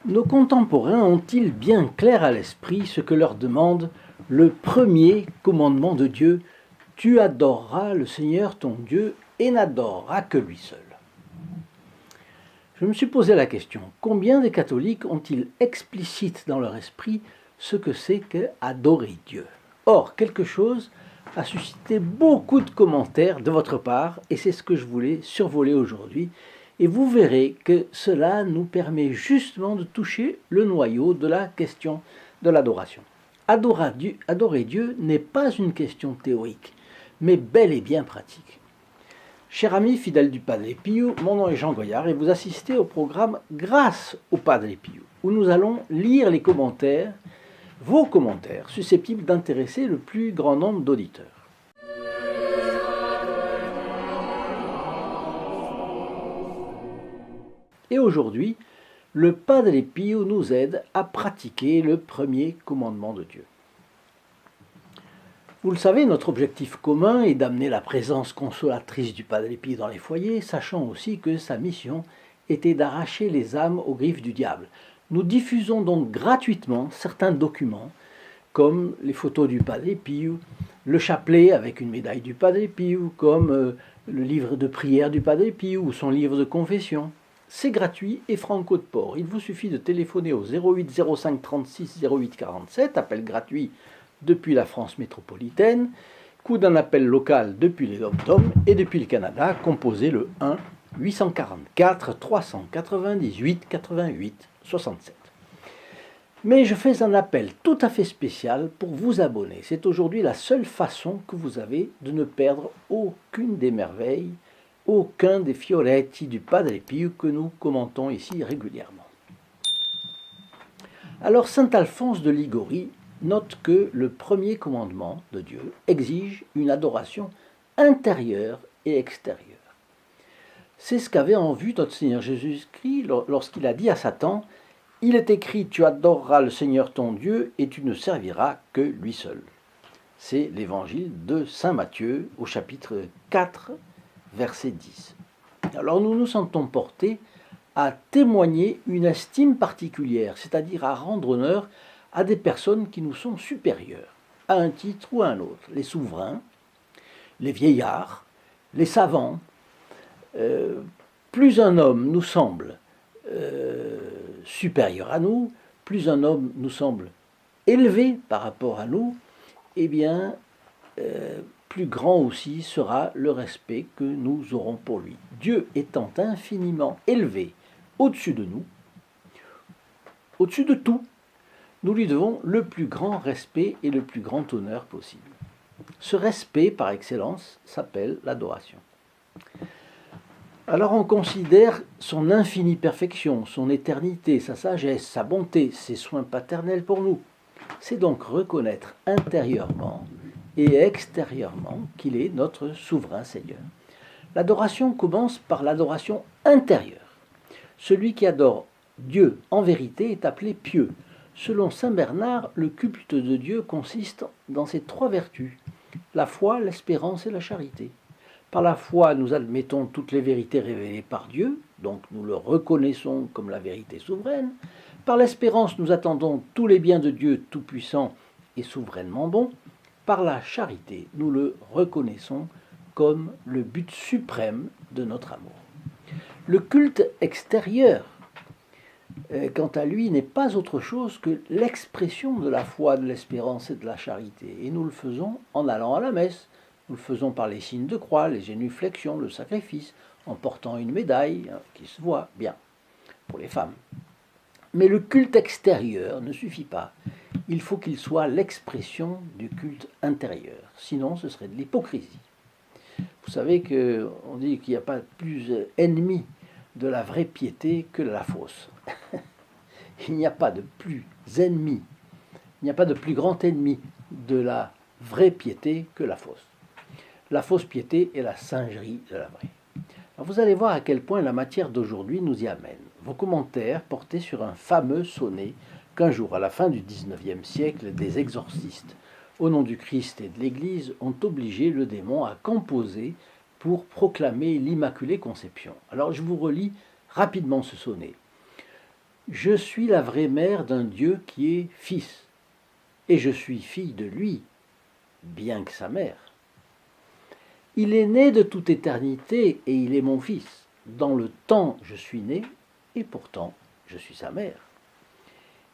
Nos contemporains ont-ils bien clair à l'esprit ce que leur demande le premier commandement de Dieu: tu adoreras le Seigneur ton Dieu et n'adoreras que lui seul? Je me suis posé la question, combien de catholiques ont-ils explicite dans leur esprit ce que c'est qu'adorer Dieu? Or, quelque chose a suscité beaucoup de commentaires de votre part, et c'est ce que je voulais survoler aujourd'hui. Et vous verrez que cela nous permet justement de toucher le noyau de la question de l'adoration. Adorer Dieu n'est pas une question théorique, mais bel et bien pratique. Chers amis fidèles du Padre Pio, mon nom est Jean Goyard et vous assistez au programme Grâce au Padre Pio, où nous allons lire les commentaires, vos commentaires, susceptibles d'intéresser le plus grand nombre d'auditeurs. Et aujourd'hui, le Padre Pio nous aide à pratiquer le premier commandement de Dieu. Vous le savez, notre objectif commun est d'amener la présence consolatrice du Padre Pio dans les foyers, sachant aussi que sa mission était d'arracher les âmes aux griffes du diable. Nous diffusons donc gratuitement certains documents, comme les photos du Padre Pio, le chapelet avec une médaille du Padre Pio, comme le livre de prière du Padre Pio ou son livre de confession. C'est gratuit et franco de port. Il vous suffit de téléphoner au 08 05 36 08 47, appel gratuit depuis la France métropolitaine, coût d'un appel local depuis les Dom-Tom et depuis le Canada, composez le 1 844 398 88 67. Mais je fais un appel tout à fait spécial pour vous abonner. C'est aujourd'hui la seule façon que vous avez de ne perdre aucune des merveilles, aucun des fioretti du Padre Pio que nous commentons ici régulièrement. Alors saint Alphonse de Liguori note que le premier commandement de Dieu exige une adoration intérieure et extérieure. C'est ce qu'avait en vue notre Seigneur Jésus-Christ lorsqu'il a dit à Satan: « Il est écrit, tu adoreras le Seigneur ton Dieu et tu ne serviras que lui seul. » C'est l'évangile de saint Matthieu au chapitre 4, verset 10. Alors nous nous sentons portés à témoigner une estime particulière, c'est-à-dire à rendre honneur à des personnes qui nous sont supérieures, à un titre ou à un autre, les souverains, les vieillards, les savants. Plus un homme nous semble supérieur à nous, plus un homme nous semble élevé par rapport à nous, eh bien, plus grand aussi sera le respect que nous aurons pour lui. Dieu étant infiniment élevé au-dessus de nous, au-dessus de tout, nous lui devons le plus grand respect et le plus grand honneur possible. Ce respect, par excellence, s'appelle l'adoration. Alors on considère son infinie perfection, son éternité, sa sagesse, sa bonté, ses soins paternels pour nous. C'est donc reconnaître intérieurement et extérieurement qu'il est notre souverain Seigneur. L'adoration commence par l'adoration intérieure. Celui qui adore Dieu en vérité est appelé pieux. Selon saint Bernard, le culte de Dieu consiste dans ces trois vertus: la foi, l'espérance et la charité. Par la foi, nous admettons toutes les vérités révélées par Dieu, donc nous le reconnaissons comme la vérité souveraine. Par l'espérance, nous attendons tous les biens de Dieu tout-puissant et souverainement bon. Par la charité, nous le reconnaissons comme le but suprême de notre amour. Le culte extérieur, quant à lui, n'est pas autre chose que l'expression de la foi, de l'espérance et de la charité. Et nous le faisons en allant à la messe, nous le faisons par les signes de croix, les génuflexions, le sacrifice, en portant une médaille qui se voit bien pour les femmes. Mais le culte extérieur ne suffit pas. Il faut qu'il soit l'expression du culte intérieur. Sinon, ce serait de l'hypocrisie. Vous savez qu'on dit qu'il n'y a pas plus ennemi de la vraie piété que de la fausse. Il n'y a pas de plus ennemi, il n'y a pas de plus grand ennemi de la vraie piété que la fausse. La fausse piété est la singerie de la vraie. Alors vous allez voir à quel point la matière d'aujourd'hui nous y amène. Vos commentaires portaient sur un fameux sonnet qu'un jour, à la fin du XIXe siècle, des exorcistes, au nom du Christ et de l'Église, ont obligé le démon à composer pour proclamer l'Immaculée Conception. Alors je vous relis rapidement ce sonnet. Je suis la vraie mère d'un Dieu qui est fils, et je suis fille de lui, bien que sa mère. Il est né de toute éternité et il est mon fils. Dans le temps je suis né et pourtant je suis sa mère.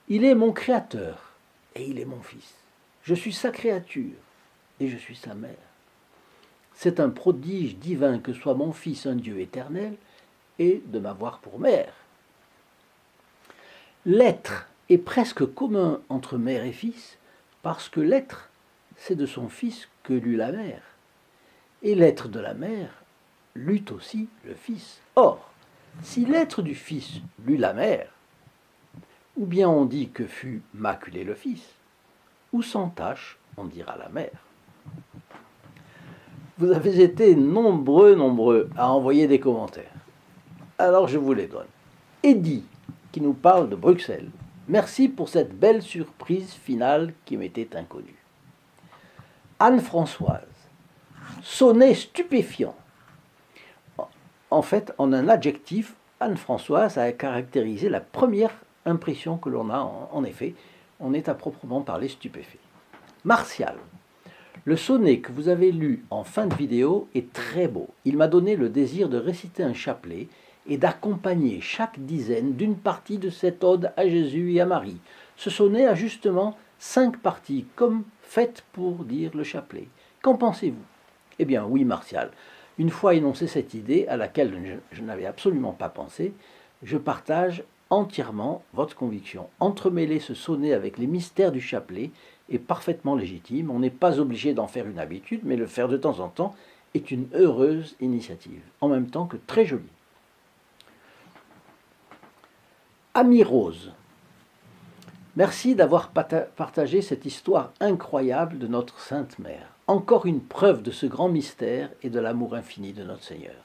Il est mon créateur et il est mon fils. Je suis sa créature et je suis sa mère. C'est un prodige divin que soit mon fils un Dieu éternel et de m'avoir pour mère. L'être est presque commun entre mère et fils parce que l'être, c'est de son fils que l'eut la mère. Et l'être de la mère l'eut aussi le fils. Or, si l'être du fils l'eut la mère, ou bien on dit que fut maculé le fils, ou sans tache, on dira la mère. Vous avez été nombreux à envoyer des commentaires. Alors je vous les donne. Eddy, qui nous parle de Bruxelles. Merci pour cette belle surprise finale qui m'était inconnue. Anne-Françoise. Sonnet stupéfiant. En fait, en un adjectif, Anne-Françoise a caractérisé la première impression que l'on a. En effet, on est à proprement parler stupéfait. Martial. Le sonnet que vous avez lu en fin de vidéo est très beau. Il m'a donné le désir de réciter un chapelet et d'accompagner chaque dizaine d'une partie de cette ode à Jésus et à Marie. Ce sonnet a justement 5 parties, comme faites pour dire le chapelet. Qu'en pensez-vous ? Eh bien oui, Martial, une fois énoncé cette idée à laquelle je n'avais absolument pas pensé, je partage entièrement votre conviction. Entremêler ce sonnet avec les mystères du chapelet est parfaitement légitime. On n'est pas obligé d'en faire une habitude, mais le faire de temps en temps est une heureuse initiative, en même temps que très jolie. Ami Rose, merci d'avoir partagé cette histoire incroyable de notre Sainte Mère. Encore une preuve de ce grand mystère et de l'amour infini de notre Seigneur.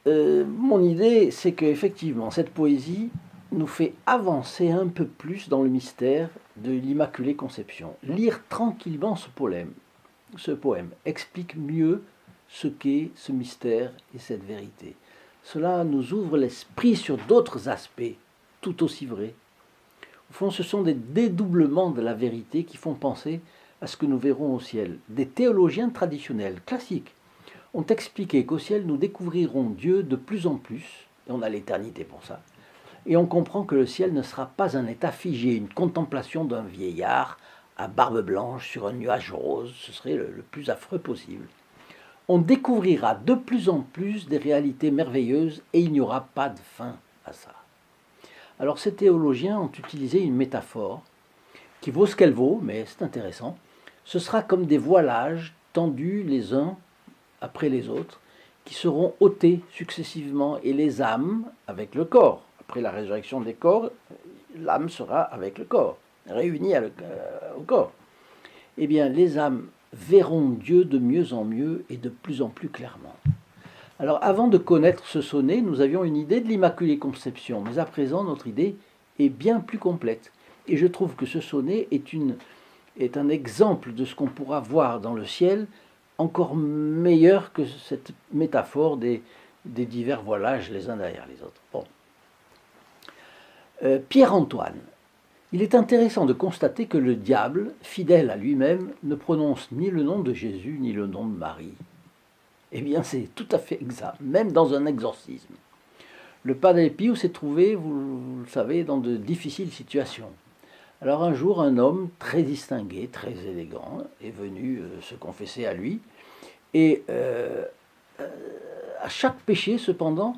Mon idée, c'est qu'effectivement, cette poésie nous fait avancer un peu plus dans le mystère de l'Immaculée Conception. Lire tranquillement ce poème explique mieux ce qu'est ce mystère et cette vérité. Cela nous ouvre l'esprit sur d'autres aspects, tout aussi vrais. Au fond, ce sont des dédoublements de la vérité qui font penser à ce que nous verrons au ciel. Des théologiens traditionnels, classiques, ont expliqué qu'au ciel, nous découvrirons Dieu de plus en plus, et on a l'éternité pour ça, et on comprend que le ciel ne sera pas un état figé, une contemplation d'un vieillard à barbe blanche sur un nuage rose, ce serait le plus affreux possible. On découvrira de plus en plus des réalités merveilleuses et il n'y aura pas de fin à ça. Alors ces théologiens ont utilisé une métaphore qui vaut ce qu'elle vaut, mais c'est intéressant. Ce sera comme des voilages tendus les uns après les autres, qui seront ôtés successivement, et les âmes avec le corps. Après la résurrection des corps, l'âme sera avec le corps, réunie au corps. Eh bien, les âmes verront Dieu de mieux en mieux et de plus en plus clairement. Alors, avant de connaître ce sonnet, nous avions une idée de l'Immaculée Conception, mais à présent, notre idée est bien plus complète. Et je trouve que ce sonnet est un exemple de ce qu'on pourra voir dans le ciel, encore meilleur que cette métaphore des divers voilages les uns derrière les autres. Bon. Pierre-Antoine. Il est intéressant de constater que le diable, fidèle à lui-même, ne prononce ni le nom de Jésus ni le nom de Marie. Eh bien, c'est tout à fait exact, même dans un exorcisme. Le Padre Pio s'est trouvé, vous le savez, dans de difficiles situations. Alors un jour, un homme très distingué, très élégant, est venu se confesser à lui. Et à chaque péché, cependant,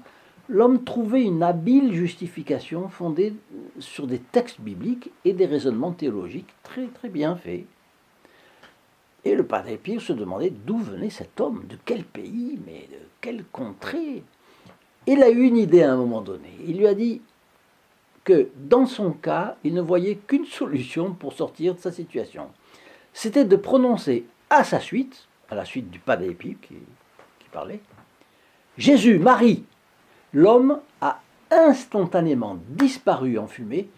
l'homme trouvait une habile justification fondée sur des textes bibliques et des raisonnements théologiques très très bien faits. Et le Padre Pio se demandait d'où venait cet homme, de quel pays, mais de quelle contrée. Il a eu une idée à un moment donné. Il lui a dit que dans son cas, il ne voyait qu'une solution pour sortir de sa situation. C'était de prononcer à sa suite, à la suite du Padre Pio qui parlait, Jésus, Marie. L'homme a instantanément disparu en fumée,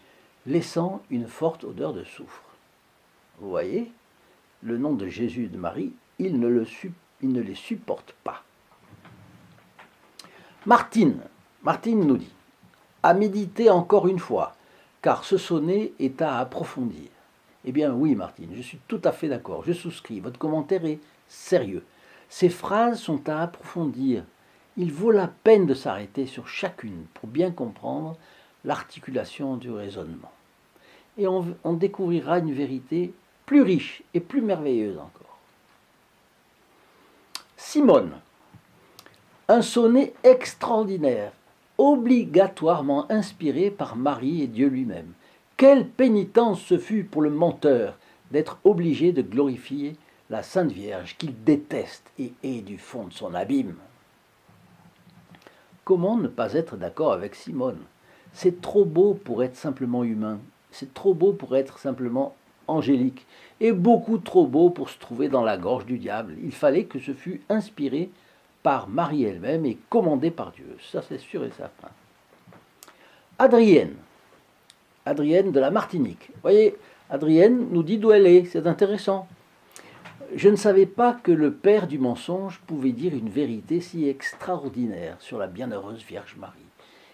laissant une forte odeur de soufre. Vous voyez, le nom de Jésus et de Marie, il ne il ne les supporte pas. Martine nous dit, à méditer encore une fois, car ce sonnet est à approfondir. Eh bien oui, Martine, je suis tout à fait d'accord, je souscris, votre commentaire est sérieux. Ces phrases sont à approfondir. Il vaut la peine de s'arrêter sur chacune pour bien comprendre l'articulation du raisonnement. Et on découvrira une vérité plus riche et plus merveilleuse encore. Simone, un sonnet extraordinaire, obligatoirement inspiré par Marie et Dieu lui-même. Quelle pénitence ce fut pour le menteur d'être obligé de glorifier la Sainte Vierge qu'il déteste et hait du fond de son abîme. Comment ne pas être d'accord avec Simone? C'est trop beau pour être simplement humain, c'est trop beau pour être simplement angélique, et beaucoup trop beau pour se trouver dans la gorge du diable. Il fallait que ce fût inspiré par Marie elle-même et commandé par Dieu, ça c'est sûr et certain. Adrienne de la Martinique. Vous voyez, Adrienne nous dit d'où elle est, c'est intéressant. Je ne savais pas que le père du mensonge pouvait dire une vérité si extraordinaire sur la bienheureuse Vierge Marie.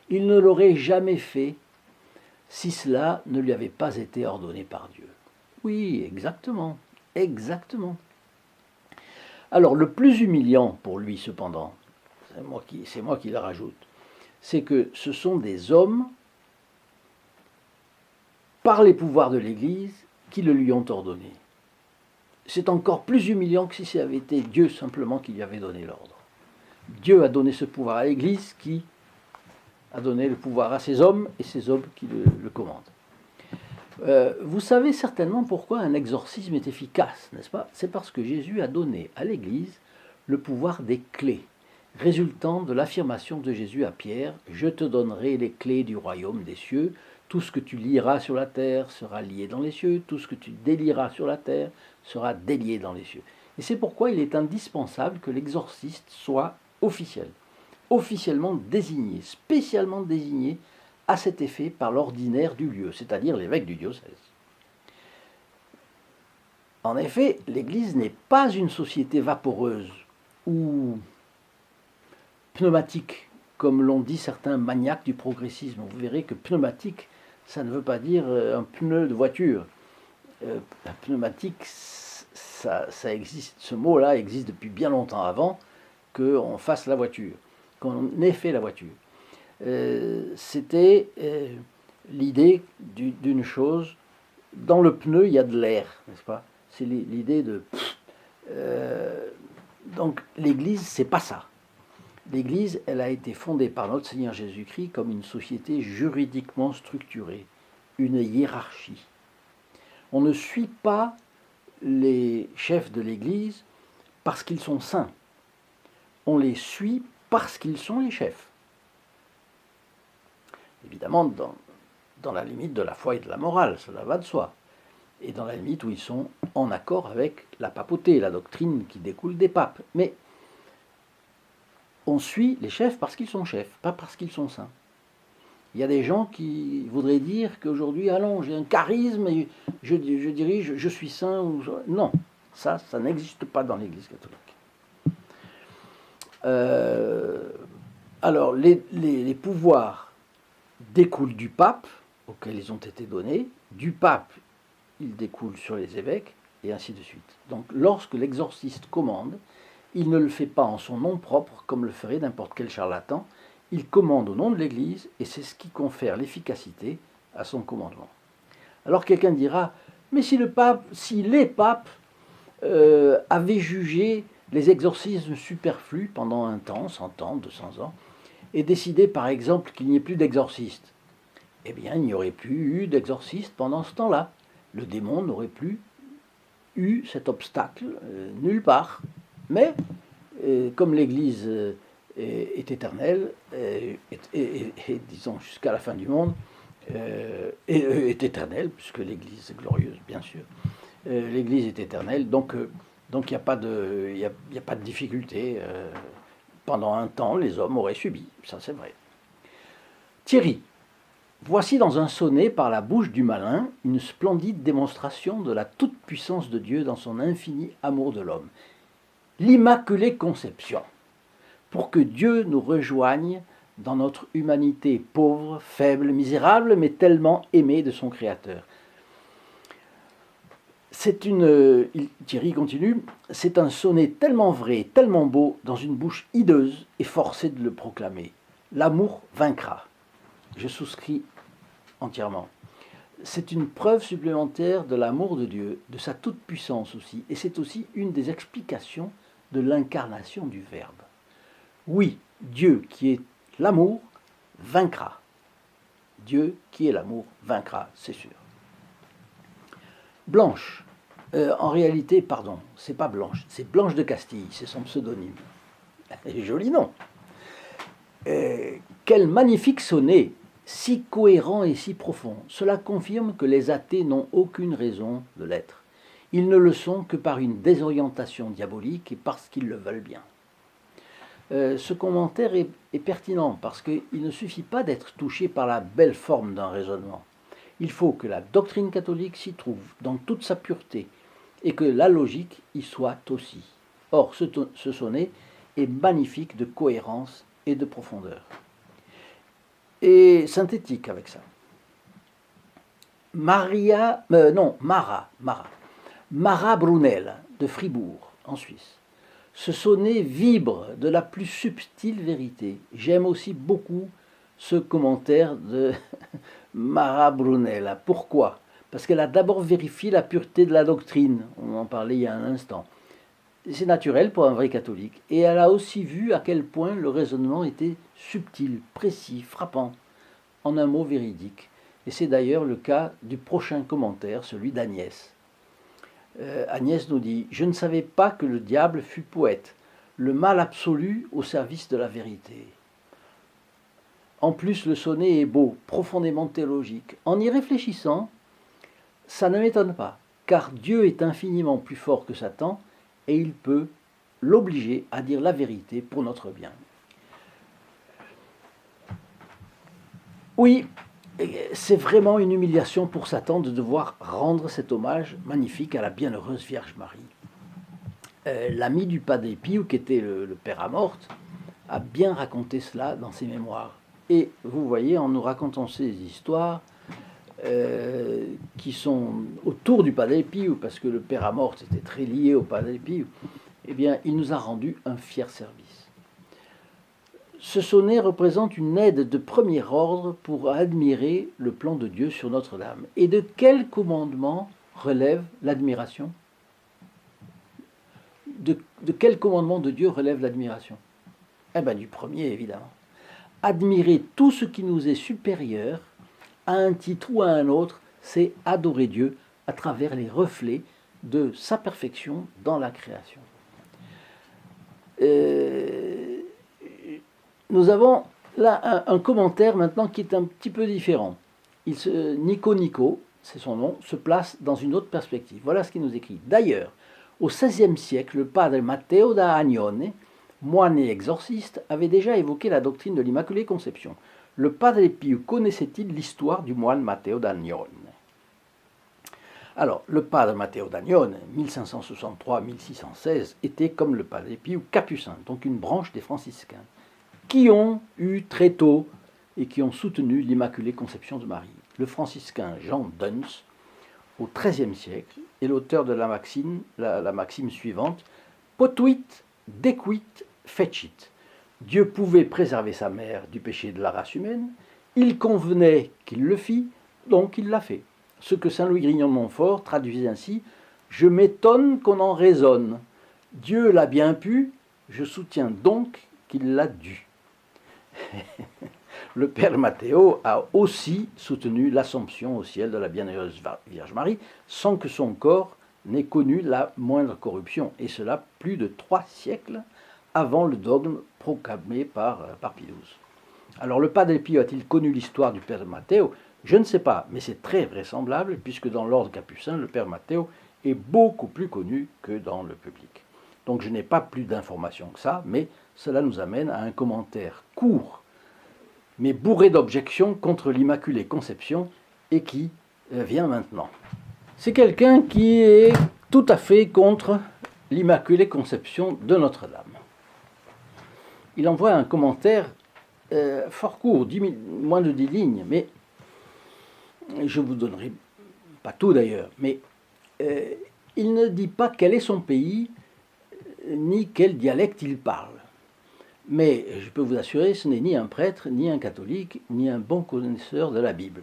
Il ne l'aurait jamais fait si cela ne lui avait pas été ordonné par Dieu. Oui, exactement, exactement. Alors, le plus humiliant pour lui, cependant, c'est moi qui le rajoute, c'est que ce sont des hommes, par les pouvoirs de l'Église, qui le lui ont ordonné. C'est encore plus humiliant que si ça avait été Dieu simplement qui lui avait donné l'ordre. Dieu a donné ce pouvoir à l'Église qui a donné le pouvoir à ces hommes et ces hommes qui le commandent. Vous savez certainement pourquoi un exorcisme est efficace, n'est-ce pas? C'est parce que Jésus a donné à l'Église le pouvoir des clés, résultant de l'affirmation de Jésus à Pierre « Je te donnerai les clés du royaume des cieux, tout ce que tu lieras sur la terre sera lié dans les cieux, tout ce que tu délieras sur la terre sera délié dans les cieux. » Et c'est pourquoi il est indispensable que l'exorciste soit officiel, officiellement désigné, spécialement désigné à cet effet par l'ordinaire du lieu, c'est-à-dire l'évêque du diocèse. En effet, l'Église n'est pas une société vaporeuse ou pneumatique, comme l'ont dit certains maniaques du progressisme. Vous verrez que pneumatique, ça ne veut pas dire un pneu de voiture. La pneumatique, ça existe, ce mot-là existe depuis bien longtemps avant qu'on fasse la voiture, qu'on ait fait la voiture. C'était l'idée d'une chose, dans le pneu il y a de l'air, n'est-ce pas? C'est l'idée de... donc l'Église, c'est pas ça. L'Église, elle a été fondée par notre Seigneur Jésus-Christ comme une société juridiquement structurée, une hiérarchie. On ne suit pas les chefs de l'Église parce qu'ils sont saints. On les suit parce qu'ils sont les chefs. Évidemment, dans la limite de la foi et de la morale, cela va de soi. Et dans la limite où ils sont en accord avec la papauté, la doctrine qui découle des papes. Mais on suit les chefs parce qu'ils sont chefs, pas parce qu'ils sont saints. Il y a des gens qui voudraient dire qu'aujourd'hui, allons, j'ai un charisme et je dirige, je suis saint. Non, ça n'existe pas dans l'Église catholique. Alors, les pouvoirs découlent du pape, auquel ils ont été donnés. Du pape, ils découlent sur les évêques, et ainsi de suite. Donc, lorsque l'exorciste commande, il ne le fait pas en son nom propre, comme le ferait n'importe quel charlatan. Il commande au nom de l'Église, et c'est ce qui confère l'efficacité à son commandement. Alors quelqu'un dira, mais si les papes avaient jugé les exorcismes superflus pendant un temps, 100 ans, 200 ans, et décidé par exemple qu'il n'y ait plus d'exorcistes, eh bien il n'y aurait plus eu d'exorcistes pendant ce temps-là. Le démon n'aurait plus eu cet obstacle nulle part. Mais comme l'Église est éternelle, et disons jusqu'à la fin du monde, est éternelle, puisque l'Église est glorieuse, bien sûr. L'Église est éternelle, donc il n'y a pas de difficulté. Pendant un temps, les hommes auraient subi, ça c'est vrai. Thierry, voici dans un sonnet par la bouche du malin une splendide démonstration de la toute-puissance de Dieu dans son infini amour de l'homme. l'Immaculée Conception, pour que Dieu nous rejoigne dans notre humanité pauvre, faible, misérable, mais tellement aimée de son Créateur. Thierry continue, c'est un sonnet tellement vrai, tellement beau, dans une bouche hideuse et forcée de le proclamer. L'amour vaincra. Je souscris entièrement. C'est une preuve supplémentaire de l'amour de Dieu, de sa toute-puissance aussi, et c'est aussi une des explications de l'incarnation du Verbe. Oui, Dieu qui est l'amour vaincra. Dieu qui est l'amour vaincra, c'est sûr. Blanche, en réalité, pardon, c'est pas Blanche, c'est Blanche de Castille, c'est son pseudonyme. Joli nom. Quel magnifique sonnet, si cohérent et si profond. Cela confirme que les athées n'ont aucune raison de l'être. Ils ne le sont que par une désorientation diabolique et parce qu'ils le veulent bien. Ce commentaire est pertinent parce qu'il ne suffit pas d'être touché par la belle forme d'un raisonnement. Il faut que la doctrine catholique s'y trouve dans toute sa pureté et que la logique y soit aussi. Or, ce sonnet est magnifique de cohérence et de profondeur. Et synthétique avec ça. Mara Brunel de Fribourg, en Suisse. Ce sonnet vibre de la plus subtile vérité. J'aime aussi beaucoup ce commentaire de Mara Brunel. Pourquoi ? Parce qu'elle a d'abord vérifié la pureté de la doctrine. On en parlait il y a un instant. C'est naturel pour un vrai catholique. Et elle a aussi vu à quel point le raisonnement était subtil, précis, frappant. En un mot, véridique. Et c'est d'ailleurs le cas du prochain commentaire, celui d'Agnès. Agnès nous dit « Je ne savais pas que le diable fût poète, le mal absolu au service de la vérité. » En plus, le sonnet est beau, profondément théologique. En y réfléchissant, ça ne m'étonne pas, car Dieu est infiniment plus fort que Satan et il peut l'obliger à dire la vérité pour notre bien. Oui, c'est vraiment une humiliation pour Satan de devoir rendre cet hommage magnifique à la bienheureuse Vierge Marie. L'ami du Padre Pio, qui était le père Amorth, a bien raconté cela dans ses mémoires. Et vous voyez, en nous racontant ces histoires qui sont autour du Padre Pio, parce que le père Amorth était très lié au Padre Pio, eh bien, il nous a rendu un fier service. Ce sonnet représente une aide de premier ordre pour admirer le plan de Dieu sur Notre-Dame. Et de quel commandement relève l'admiration ? De quel commandement de Dieu relève l'admiration ? Eh bien, du premier, évidemment. Admirer tout ce qui nous est supérieur, à un titre ou à un autre, c'est adorer Dieu à travers les reflets de sa perfection dans la création. Nous avons là un commentaire maintenant qui est un petit peu différent. Nico, c'est son nom, se place dans une autre perspective. Voilà ce qu'il nous écrit. D'ailleurs, au XVIe siècle, le padre Matteo da Agnone, moine et exorciste, avait déjà évoqué la doctrine de l'Immaculée Conception. Le padre Pio connaissait-il l'histoire du moine Matteo d'Agnone ? Alors, le padre Matteo d'Agnone, 1563-1616, était comme le padre Pio capucin, donc une branche des franciscains, qui ont eu très tôt et qui ont soutenu l'Immaculée Conception de Marie. Le franciscain Jean Duns, au XIIIe siècle, est l'auteur de la maxime suivante « Potuit, dequit, fecit ». Dieu pouvait préserver sa mère du péché de la race humaine, il convenait qu'il le fît, donc il l'a fait. Ce que saint Louis Grignon de Montfort traduisait ainsi « Je m'étonne qu'on en raisonne. Dieu l'a bien pu, je soutiens donc qu'il l'a dû. » Le père Matteo a aussi soutenu l'Assomption au ciel de la bienheureuse Vierge Marie sans que son corps n'ait connu la moindre corruption, et cela plus de 3 siècles avant le dogme proclamé par Pie XII. Alors le Padre Pio a-t-il connu l'histoire du père Matteo ? Je ne sais pas, mais c'est très vraisemblable, puisque dans l'ordre capucin, le père Matteo est beaucoup plus connu que dans le public. Donc je n'ai pas plus d'informations que ça, mais cela nous amène à un commentaire court, mais bourré d'objections contre l'Immaculée Conception, et qui vient maintenant. C'est quelqu'un qui est tout à fait contre l'Immaculée Conception de Notre-Dame. Il envoie un commentaire fort court, moins de 10 lignes, mais je vous donnerai pas tout d'ailleurs, mais il ne dit pas quel est son pays, ni quel dialecte il parle. Mais je peux vous assurer, ce n'est ni un prêtre, ni un catholique, ni un bon connaisseur de la Bible.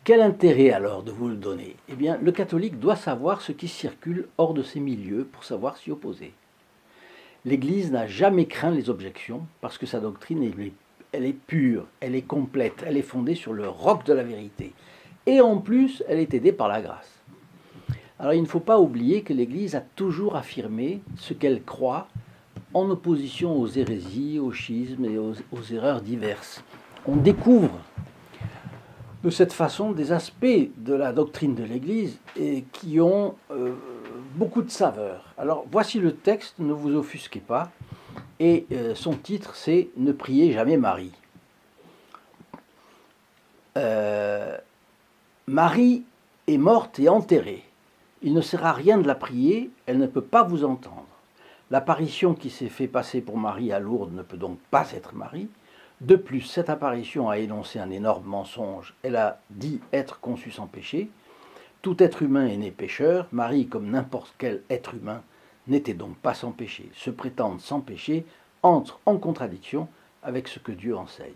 Quel intérêt alors de vous le donner? Eh bien, le catholique doit savoir ce qui circule hors de ces milieux pour savoir s'y opposer. L'Église n'a jamais craint les objections parce que sa doctrine, elle est pure, elle est complète, elle est fondée sur le roc de la vérité. Et en plus, elle est aidée par la grâce. Alors il ne faut pas oublier que l'Église a toujours affirmé ce qu'elle croit en opposition aux hérésies, aux schismes et aux erreurs diverses. On découvre de cette façon des aspects de la doctrine de l'Église qui ont beaucoup de saveur. Alors voici le texte, ne vous offusquez pas, et son titre c'est « Ne priez jamais Marie ». Marie est morte et enterrée. Il ne sert à rien de la prier, elle ne peut pas vous entendre. L'apparition qui s'est fait passer pour Marie à Lourdes ne peut donc pas être Marie. De plus, cette apparition a énoncé un énorme mensonge. Elle a dit être conçue sans péché. Tout être humain est né pécheur. Marie, comme n'importe quel être humain, n'était donc pas sans péché. Se prétendre sans péché entre en contradiction avec ce que Dieu enseigne.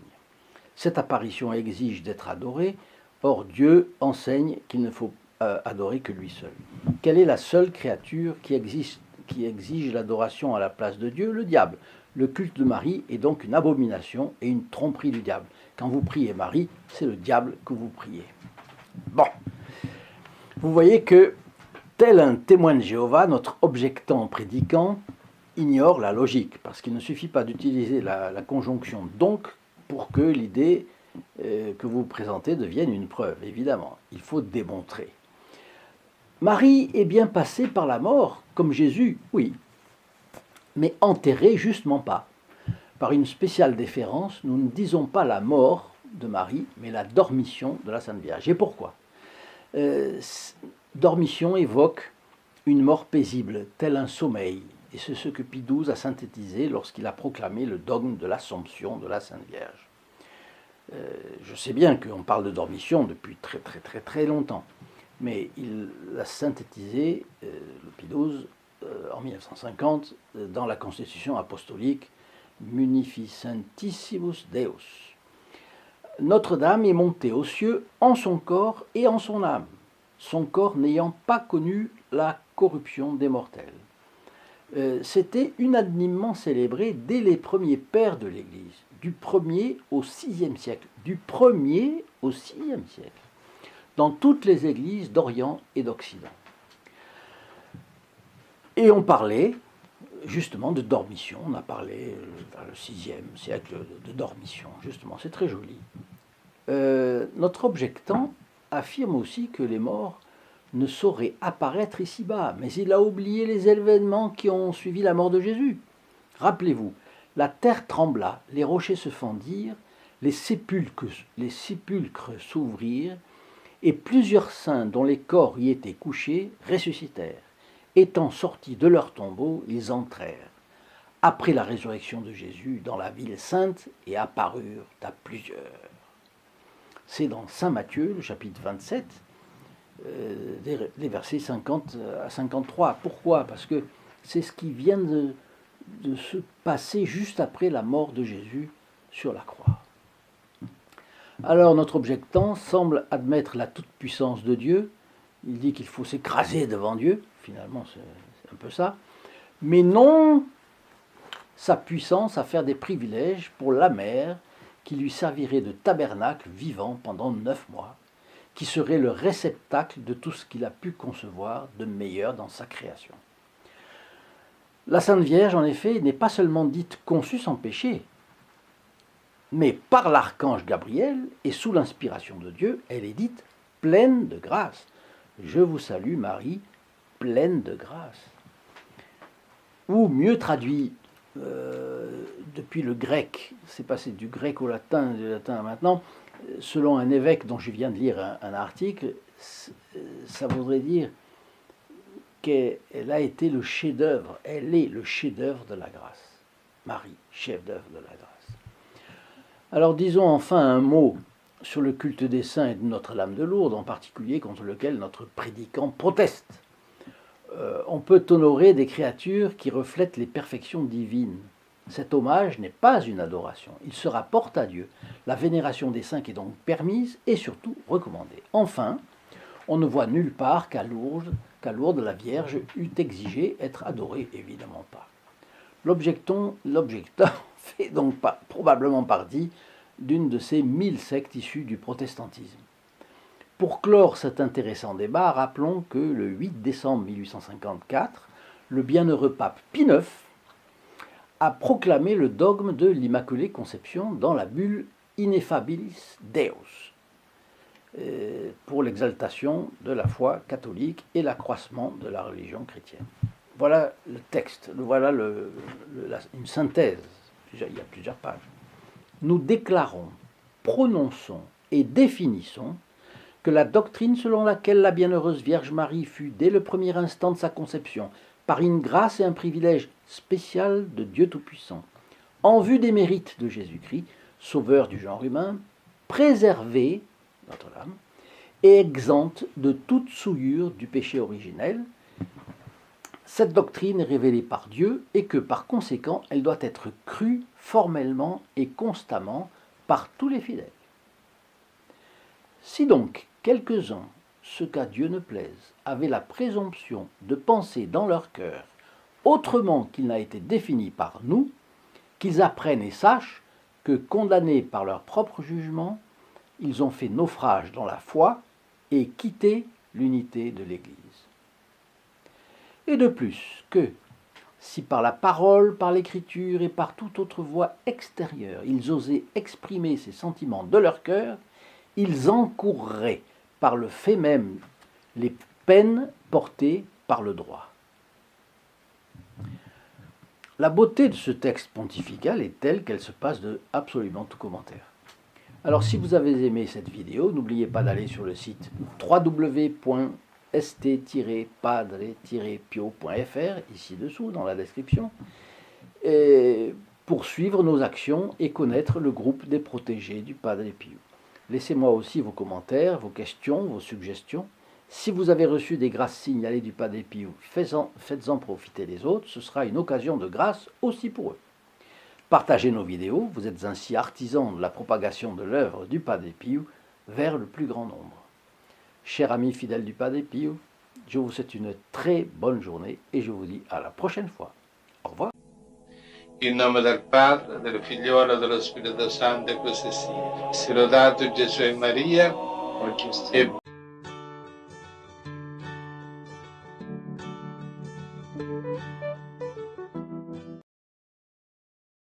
Cette apparition exige d'être adorée. Or, Dieu enseigne qu'il ne faut adorer que lui seul. Quelle est la seule créature qui exige l'adoration à la place de Dieu? Le diable. Le culte de Marie est donc une abomination et une tromperie du diable. Quand vous priez Marie, c'est le diable que vous priez. Bon, vous voyez que, tel un témoin de Jéhovah, notre objectant prédicant ignore la logique, parce qu'il ne suffit pas d'utiliser la conjonction donc pour que l'idée que vous présentez devienne une preuve, évidemment. Il faut démontrer. Marie est bien passée par la mort, comme Jésus, oui, mais enterrée justement pas. Par une spéciale déférence, nous ne disons pas la mort de Marie, mais la dormition de la Sainte Vierge. Et pourquoi? Dormition évoque une mort paisible, tel un sommeil, et c'est ce que Pie XII a synthétisé lorsqu'il a proclamé le dogme de l'Assomption de la Sainte Vierge. Je sais bien qu'on parle de dormition depuis très longtemps, mais il l'a synthétisé, le Pie XII, en 1950, dans la Constitution apostolique Munificentissimus Deus. Notre-Dame est montée aux cieux en son corps et en son âme, son corps n'ayant pas connu la corruption des mortels. C'était unanimement célébré dès les premiers pères de l'Église, du 1er au 6e siècle, dans toutes les églises d'Orient et d'Occident. Et on parlait justement de dormition, on a parlé dans le 6e siècle de dormition, justement, c'est très joli. Notre objectant affirme aussi que les morts ne sauraient apparaître ici-bas, mais il a oublié les événements qui ont suivi la mort de Jésus. Rappelez-vous, la terre trembla, les rochers se fendirent, les sépulcres s'ouvrirent, et plusieurs saints dont les corps y étaient couchés ressuscitèrent. Étant sortis de leur tombeau, ils entrèrent, après la résurrection de Jésus, dans la ville sainte et apparurent à plusieurs. C'est dans Saint Matthieu, le chapitre 27, les versets 50 à 53. Pourquoi? Parce que c'est ce qui vient de se passer juste après la mort de Jésus sur la croix. Alors notre objectant semble admettre la toute-puissance de Dieu. Il dit qu'il faut s'écraser devant Dieu, finalement c'est un peu ça, mais non sa puissance à faire des privilèges pour la mère qui lui servirait de tabernacle vivant pendant 9 mois, qui serait le réceptacle de tout ce qu'il a pu concevoir de meilleur dans sa création. La Sainte Vierge, en effet, n'est pas seulement dite conçue sans péché, mais par l'archange Gabriel et sous l'inspiration de Dieu, elle est dite pleine de grâce. Je vous salue Marie, pleine de grâce. Ou mieux traduit depuis le grec, c'est passé du grec au latin, du latin à maintenant, selon un évêque dont je viens de lire un article, ça voudrait dire qu'elle a été le chef-d'œuvre, elle est le chef-d'œuvre de la grâce. Marie, chef-d'œuvre de la grâce. Alors disons enfin un mot sur le culte des saints et de Notre-Dame de Lourdes, en particulier contre lequel notre prédicant proteste. On peut honorer des créatures qui reflètent les perfections divines. Cet hommage n'est pas une adoration, il se rapporte à Dieu. La vénération des saints est donc permise et surtout recommandée. Enfin, on ne voit nulle part qu'à Lourdes, la Vierge eût exigé être adorée, évidemment pas. L'objectant fait donc probablement partie d'une de ces 1000 sectes issues du protestantisme. Pour clore cet intéressant débat, rappelons que le 8 décembre 1854, le bienheureux pape Pie IX a proclamé le dogme de l'Immaculée Conception dans la bulle Ineffabilis Deus, pour l'exaltation de la foi catholique et l'accroissement de la religion chrétienne. Voilà le texte, voilà une synthèse, il y a plusieurs pages. Nous déclarons, prononçons et définissons que la doctrine selon laquelle la bienheureuse Vierge Marie fut, dès le premier instant de sa conception, par une grâce et un privilège spécial de Dieu Tout-Puissant, en vue des mérites de Jésus-Christ, sauveur du genre humain, préservée, Notre-Dame, et exempte de toute souillure du péché originel. Cette doctrine est révélée par Dieu et que, par conséquent, elle doit être crue formellement et constamment par tous les fidèles. Si donc quelques-uns, ce qu'à Dieu ne plaise, avaient la présomption de penser dans leur cœur autrement qu'il n'a été défini par nous, qu'ils apprennent et sachent que, condamnés par leur propre jugement, ils ont fait naufrage dans la foi et quitté l'unité de l'Église. Et de plus que, si par la parole, par l'écriture et par toute autre voie extérieure, ils osaient exprimer ces sentiments de leur cœur, ils encourraient par le fait même les peines portées par le droit. La beauté de ce texte pontifical est telle qu'elle se passe de absolument tout commentaire. Alors si vous avez aimé cette vidéo, n'oubliez pas d'aller sur le site www.st-padre-pio.fr, ici dessous dans la description, pour suivre nos actions et connaître le groupe des protégés du Padre Pio. Laissez-moi aussi vos commentaires, vos questions, vos suggestions. Si vous avez reçu des grâces signalées du Padre Pio, faites-en profiter les autres, ce sera une occasion de grâce aussi pour eux. Partagez nos vidéos, vous êtes ainsi artisans de la propagation de l'œuvre du Padre Pio vers le plus grand nombre. Chers amis fidèles du Padre Pio, je vous souhaite une très bonne journée et je vous dis à la prochaine fois. Au revoir. In nome del Padre, del Figliolo e dello Spirito Santo, e così sia. Sia lodato Gesù e Maria, e